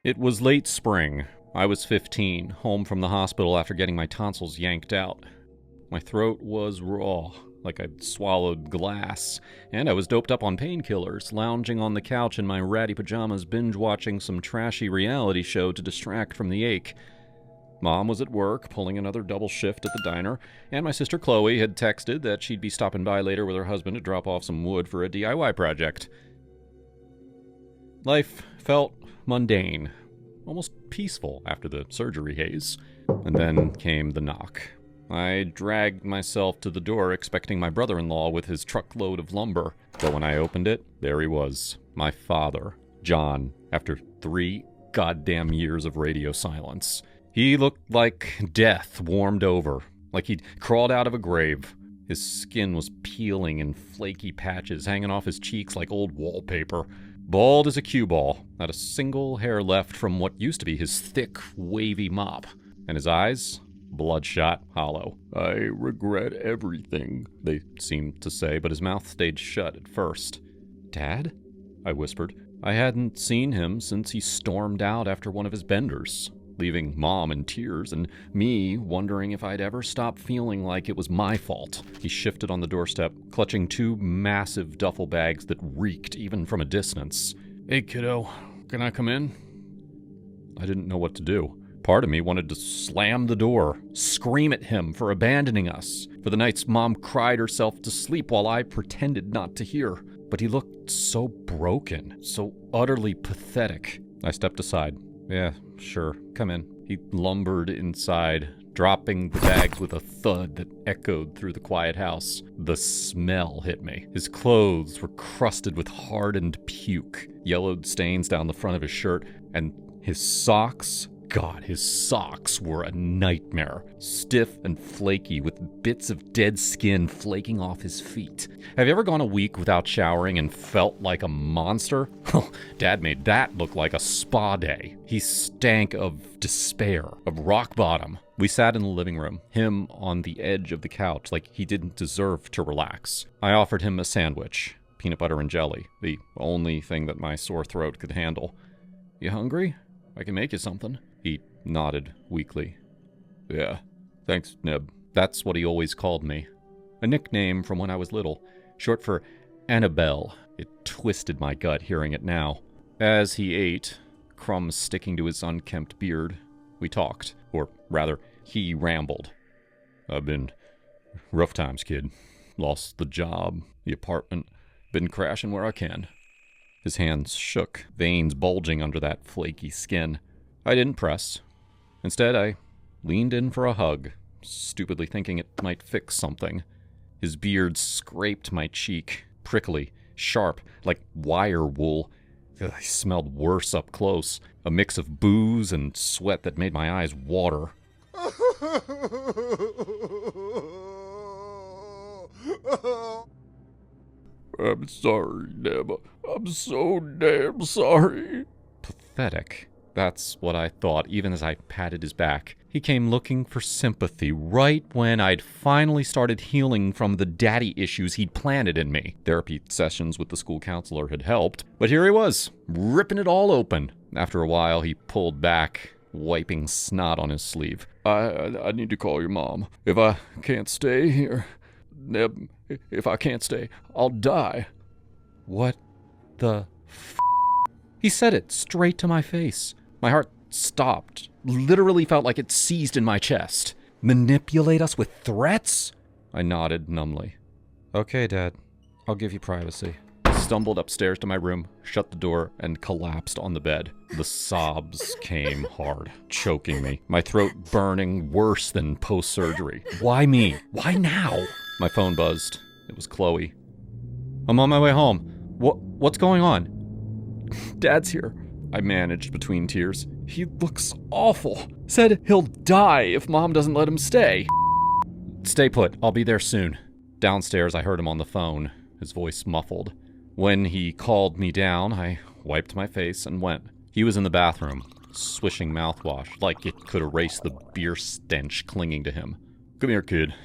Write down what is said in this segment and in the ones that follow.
It was late spring. I was 15, home from the hospital after getting my tonsils yanked out. My throat was raw, like I'd swallowed glass, and I was doped up on painkillers, lounging on the couch in my ratty pajamas, binge-watching some trashy reality show to distract from the ache. Mom was at work, pulling another double shift at the diner, and my sister Chloe had texted that she'd be stopping by later with her husband to drop off some wood for a DIY project. Life felt mundane, almost peaceful after the surgery haze. And then came the knock. I dragged myself to the door expecting my brother-in-law with his truckload of lumber. But when I opened it, there he was, my father, John, after 3 goddamn years of radio silence. He looked like death warmed over, like he'd crawled out of a grave. His skin was peeling in flaky patches, hanging off his cheeks like old wallpaper. Bald as a cue ball, not a single hair left from what used to be his thick, wavy mop. And his eyes? Bloodshot, hollow. "I regret everything," they seemed to say, but his mouth stayed shut at first. "Dad?" I whispered. I hadn't seen him since he stormed out after one of his benders, leaving Mom in tears and me wondering if I'd ever stop feeling like it was my fault. He shifted on the doorstep, clutching 2 massive duffel bags that reeked even from a distance. "Hey, kiddo, can I come in?" I didn't know what to do. Part of me wanted to slam the door, scream at him for abandoning us, for the nights Mom cried herself to sleep while I pretended not to hear. But he looked so broken, so utterly pathetic. I stepped aside. "Yeah, sure, come in." He lumbered inside, dropping the bags with a thud that echoed through the quiet house. The smell hit me. His clothes were crusted with hardened puke, yellowed stains down the front of his shirt, and his socks. God, his socks were a nightmare. Stiff and flaky, with bits of dead skin flaking off his feet. Have you ever gone a week without showering and felt like a monster? Dad made that look like a spa day. He stank of despair, of rock bottom. We sat in the living room, him on the edge of the couch like he didn't deserve to relax. I offered him a sandwich, peanut butter and jelly, the only thing that my sore throat could handle. "You hungry? I can make you something." He nodded weakly. "Yeah, thanks, Neb." That's what he always called me. A nickname from when I was little, short for Annabelle. It twisted my gut hearing it now. As he ate, crumbs sticking to his unkempt beard, we talked. Or rather, he rambled. "I've been rough times, kid. Lost the job, the apartment, been crashing where I can." His hands shook, veins bulging under that flaky skin. I didn't press. Instead, I leaned in for a hug, stupidly thinking it might fix something. His beard scraped my cheek, prickly, sharp, like wire wool. Ugh, he smelled worse up close, a mix of booze and sweat that made my eyes water. "I'm sorry, Neb. I'm so damn sorry." Pathetic. That's what I thought, even as I patted his back. He came looking for sympathy right when I'd finally started healing from the daddy issues he'd planted in me. Therapy sessions with the school counselor had helped, but here he was, ripping it all open. After a while, he pulled back, wiping snot on his sleeve. I need to call your mom. If I can't stay here, Neb, if I can't stay, I'll die." What the f***? He said it straight to my face. My heart stopped, literally felt like it seized in my chest. Manipulate us with threats? I nodded numbly. "Okay, Dad. I'll give you privacy." I stumbled upstairs to my room, shut the door, and collapsed on the bed. The sobs came hard, choking me, my throat burning worse than post-surgery. Why me? Why now? My phone buzzed. It was Chloe. "I'm on my way home. What's going on?" "Dad's here," I managed between tears. "He looks awful. Said he'll die if Mom doesn't let him stay." "Stay put. I'll be there soon." Downstairs, I heard him on the phone, his voice muffled. When he called me down, I wiped my face and went. He was in the bathroom, swishing mouthwash, like it could erase the beer stench clinging to him. "Come here, kid.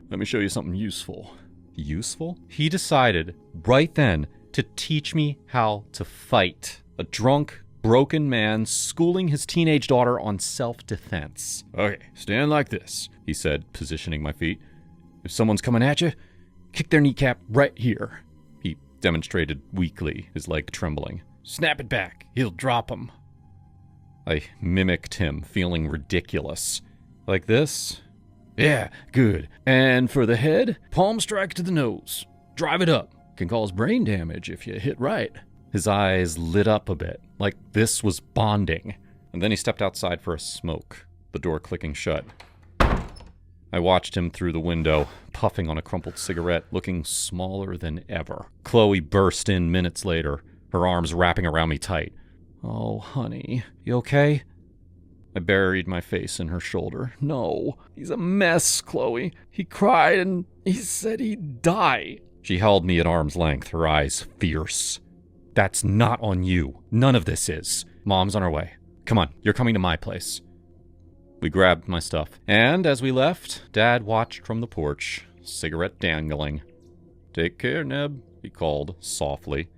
Let me show you something useful." Useful? He decided, right then, to teach me how to fight. A drunk, broken man schooling his teenage daughter on self-defense. Okay, stand like this, he said, positioning my feet. If someone's coming at you, kick their kneecap right here. He demonstrated weakly, his leg trembling. Snap it back. He'll drop him. I mimicked him, feeling ridiculous. Like this? Yeah, good. And for the head, palm strike to the nose. Drive it up. Can cause brain damage if you hit right. His eyes lit up a bit, like this was bonding. And then he stepped outside for a smoke, the door clicking shut. I watched him through the window, puffing on a crumpled cigarette, looking smaller than ever. Chloe burst in minutes later, her arms wrapping around me tight. Oh, honey, you okay? I buried my face in her shoulder. No, he's a mess, Chloe. He cried and he said he'd die. She held me at arm's length, her eyes fierce. That's not on you. None of this is. Mom's on her way. Come on, you're coming to my place. We grabbed my stuff, and as we left, Dad watched from the porch, cigarette dangling. Take care, Neb, he called softly.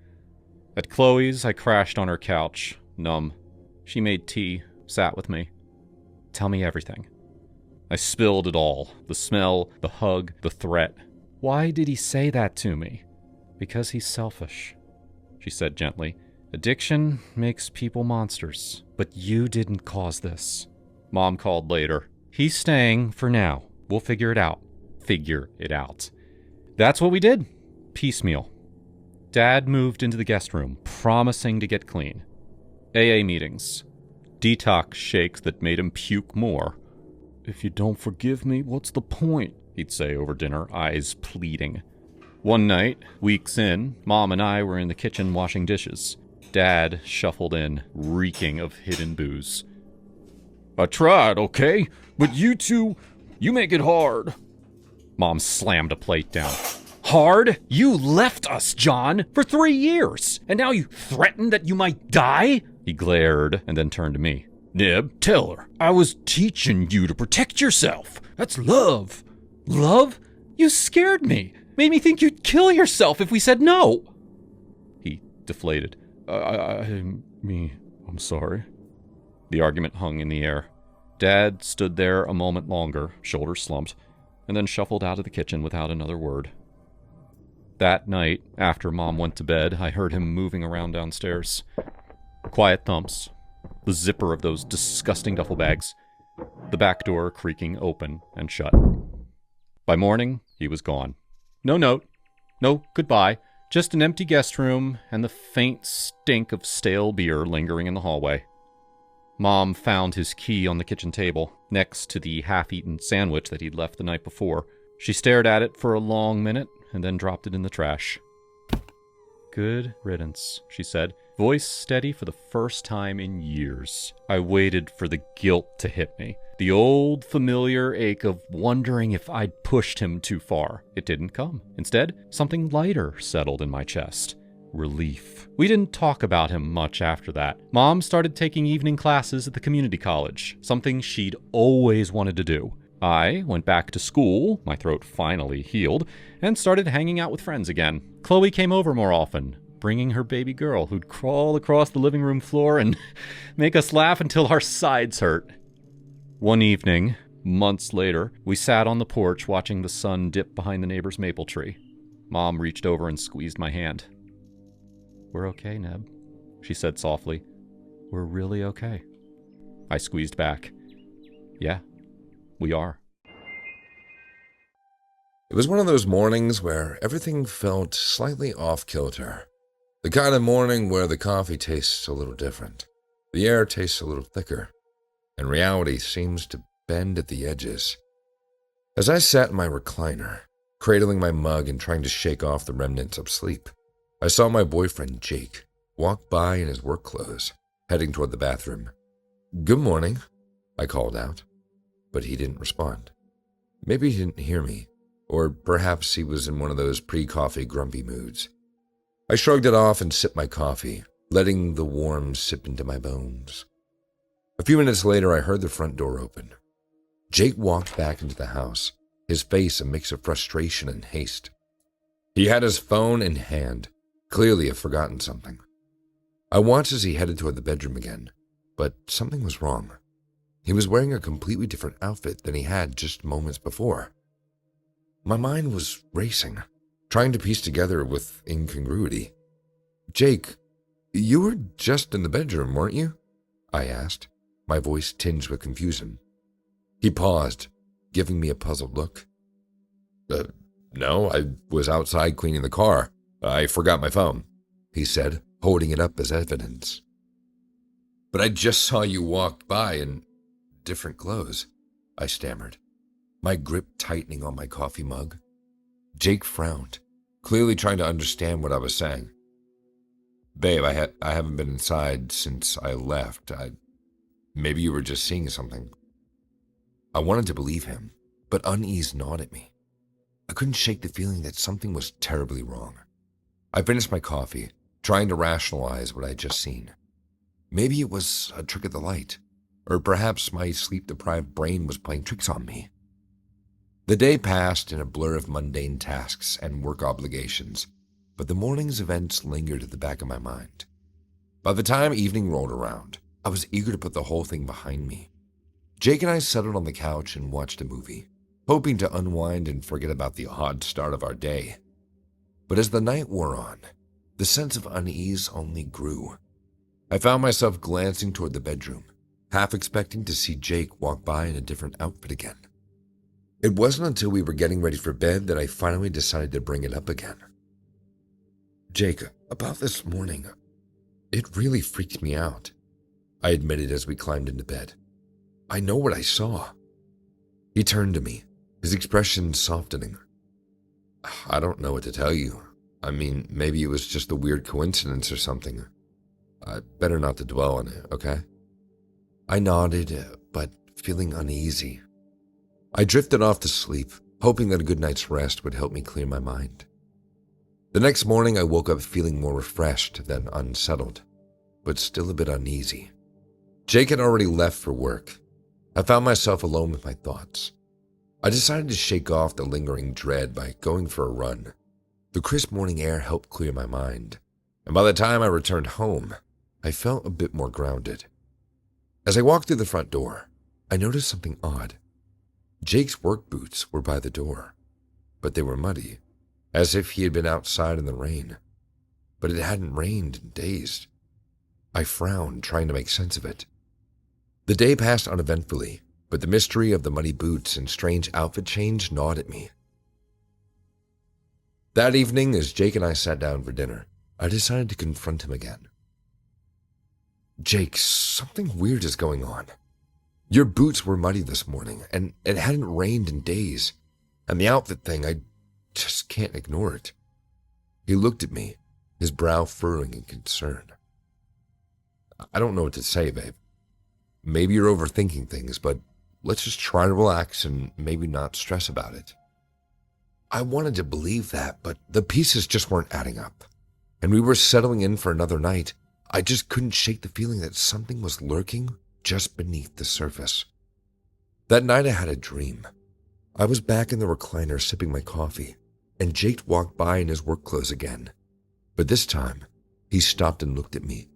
At Chloe's, I crashed on her couch, numb. She made tea, sat with me. Tell me everything. I spilled it all. The smell, the hug, the threat. Why did he say that to me? Because he's selfish, she said gently. Addiction makes people monsters, but you didn't cause this. Mom called later. He's staying for now. We'll figure it out. Figure it out. That's what we did. Piecemeal. Dad moved into the guest room, promising to get clean. AA meetings. Detox shakes that made him puke more. If you don't forgive me, what's the point? He'd say over dinner, eyes pleading. One night, weeks in, Mom and I were in the kitchen washing dishes. Dad shuffled in, reeking of hidden booze. I tried, okay? But you two, you make it hard. Mom slammed a plate down. Hard? You left us, John, for 3 years, and now you threaten that you might die? He glared and then turned to me. Neb, tell her, I was teaching you to protect yourself. That's love. Love? You scared me. Made me think you'd kill yourself if we said no. He deflated. I'm sorry. The argument hung in the air. Dad stood there a moment longer, shoulders slumped, and then shuffled out of the kitchen without another word. That night, after Mom went to bed, I heard him moving around downstairs. Quiet thumps, the zipper of those disgusting duffel bags, the back door creaking open and shut. By morning, he was gone. No note, no goodbye, just an empty guest room and the faint stink of stale beer lingering in the hallway. Mom found his key on the kitchen table, next to the half-eaten sandwich that he'd left the night before. She stared at it for a long minute and then dropped it in the trash. Good riddance, she said, voice steady for the first time in years. I waited for the guilt to hit me, the old familiar ache of wondering if I'd pushed him too far. It didn't come. Instead, something lighter settled in my chest. Relief. We didn't talk about him much after that. Mom started taking evening classes at the community college, something she'd always wanted to do. I went back to school, my throat finally healed, and started hanging out with friends again. Chloe came over more often, bringing her baby girl who'd crawl across the living room floor and make us laugh until our sides hurt. One evening, months later, we sat on the porch watching the sun dip behind the neighbor's maple tree. Mom reached over and squeezed my hand. We're okay, Neb, she said softly. We're really okay. I squeezed back. Yeah. We are. It was one of those mornings where everything felt slightly off-kilter. The kind of morning where the coffee tastes a little different, the air tastes a little thicker, and reality seems to bend at the edges. As I sat in my recliner, cradling my mug and trying to shake off the remnants of sleep, I saw my boyfriend, Jake, walk by in his work clothes, heading toward the bathroom. "Good morning," I called out. But he didn't respond. Maybe he didn't hear me, or perhaps he was in one of those pre-coffee grumpy moods. I shrugged it off and sipped my coffee, letting the warmth sip into my bones. A few minutes later, I heard the front door open. Jake walked back into the house, his face a mix of frustration and haste. He had his phone in hand, clearly had forgotten something. I watched as he headed toward the bedroom again, but something was wrong. He was wearing a completely different outfit than he had just moments before. My mind was racing, trying to piece together with incongruity. "Jake, you were just in the bedroom, weren't you?" I asked, my voice tinged with confusion. He paused, giving me a puzzled look. No, I was outside cleaning the car. I forgot my phone," he said, holding it up as evidence. "But I just saw you walk by in different clothes," I stammered, my grip tightening on my coffee mug. Jake frowned, clearly trying to understand what I was saying. "Babe, I haven't been inside since I left. Maybe you were just seeing something." I wanted to believe him, but unease gnawed at me. I couldn't shake the feeling that something was terribly wrong. I finished my coffee, trying to rationalize what I had just seen. Maybe it was a trick of the light, or perhaps my sleep-deprived brain was playing tricks on me. The day passed in a blur of mundane tasks and work obligations, but the morning's events lingered at the back of my mind. By the time evening rolled around, I was eager to put the whole thing behind me. Jake and I settled on the couch and watched a movie, hoping to unwind and forget about the odd start of our day. But as the night wore on, the sense of unease only grew. I found myself glancing toward the bedroom, half expecting to see Jake walk by in a different outfit again. It wasn't until we were getting ready for bed that I finally decided to bring it up again. "Jake, about this morning, it really freaked me out," I admitted as we climbed into bed. "I know what I saw." He turned to me, his expression softening. "I don't know what to tell you. I mean, maybe it was just a weird coincidence or something. Better not to dwell on it, okay?" I nodded, but feeling uneasy. I drifted off to sleep, hoping that a good night's rest would help me clear my mind. The next morning, I woke up feeling more refreshed than unsettled, but still a bit uneasy. Jake had already left for work. I found myself alone with my thoughts. I decided to shake off the lingering dread by going for a run. The crisp morning air helped clear my mind, and by the time I returned home, I felt a bit more grounded. As I walked through the front door, I noticed something odd. Jake's work boots were by the door, but they were muddy, as if he had been outside in the rain. But it hadn't rained in days. I frowned, trying to make sense of it. The day passed uneventfully, but the mystery of the muddy boots and strange outfit change gnawed at me. That evening, as Jake and I sat down for dinner, I decided to confront him again. "Jake, something weird is going on. Your boots were muddy this morning, and it hadn't rained in days. And the outfit thing, I just can't ignore it." He looked at me, his brow furrowing in concern. "I don't know what to say, babe. Maybe you're overthinking things, but let's just try to relax and maybe not stress about it." I wanted to believe that, but the pieces just weren't adding up. And we were settling in for another night. I just couldn't shake the feeling that something was lurking just beneath the surface. That night I had a dream. I was back in the recliner sipping my coffee, and Jake walked by in his work clothes again. But this time, he stopped and looked at me,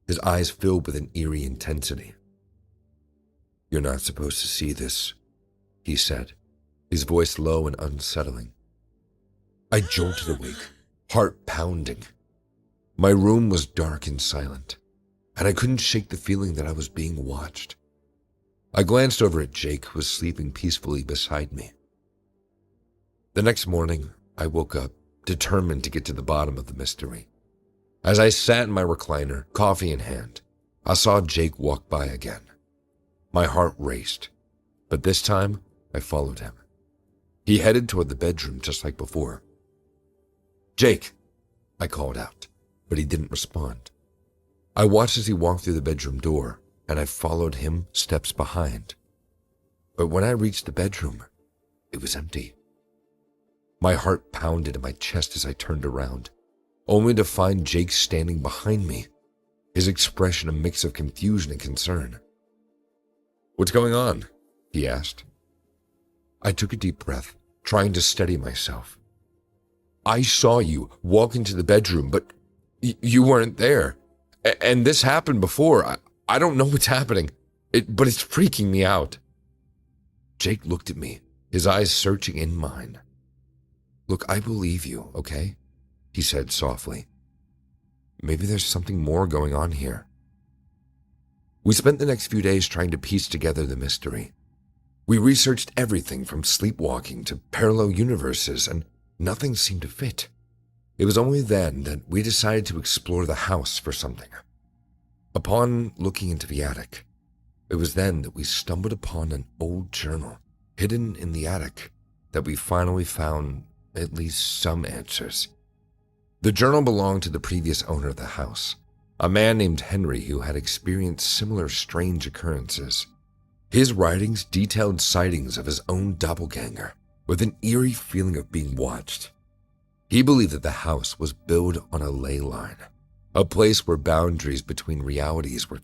his eyes filled with an eerie intensity. "You're not supposed to see this," he said, his voice low and unsettling. I jolted awake, heart pounding. My room was dark and silent, and I couldn't shake the feeling that I was being watched. I glanced over at Jake, who was sleeping peacefully beside me. The next morning, I woke up, determined to get to the bottom of the mystery. As I sat in my recliner, coffee in hand, I saw Jake walk by again. My heart raced, but this time, I followed him. He headed toward the bedroom just like before. "Jake," I called out, but he didn't respond. I watched as he walked through the bedroom door, and I followed him steps behind. But when I reached the bedroom, it was empty. My heart pounded in my chest as I turned around, only to find Jake standing behind me, his expression a mix of confusion and concern. "What's going on?" he asked. I took a deep breath, trying to steady myself. "I saw you walk into the bedroom, but you weren't there, And this happened before. I don't know what's happening, but it's freaking me out. Jake looked at me, his eyes searching in mine. Look, I believe you, okay? He said softly. Maybe there's something more going on here. We spent the next few days trying to piece together the mystery. We researched everything from sleepwalking to parallel universes, and nothing seemed to fit. It was only then that we decided to explore the house for something. Upon looking into the attic, it was then that we stumbled upon an old journal hidden in the attic that we finally found at least some answers. The journal belonged to the previous owner of the house, a man named Henry who had experienced similar strange occurrences. His writings detailed sightings of his own doppelganger with an eerie feeling of being watched. He believed that the house was built on a ley line, a place where boundaries between realities were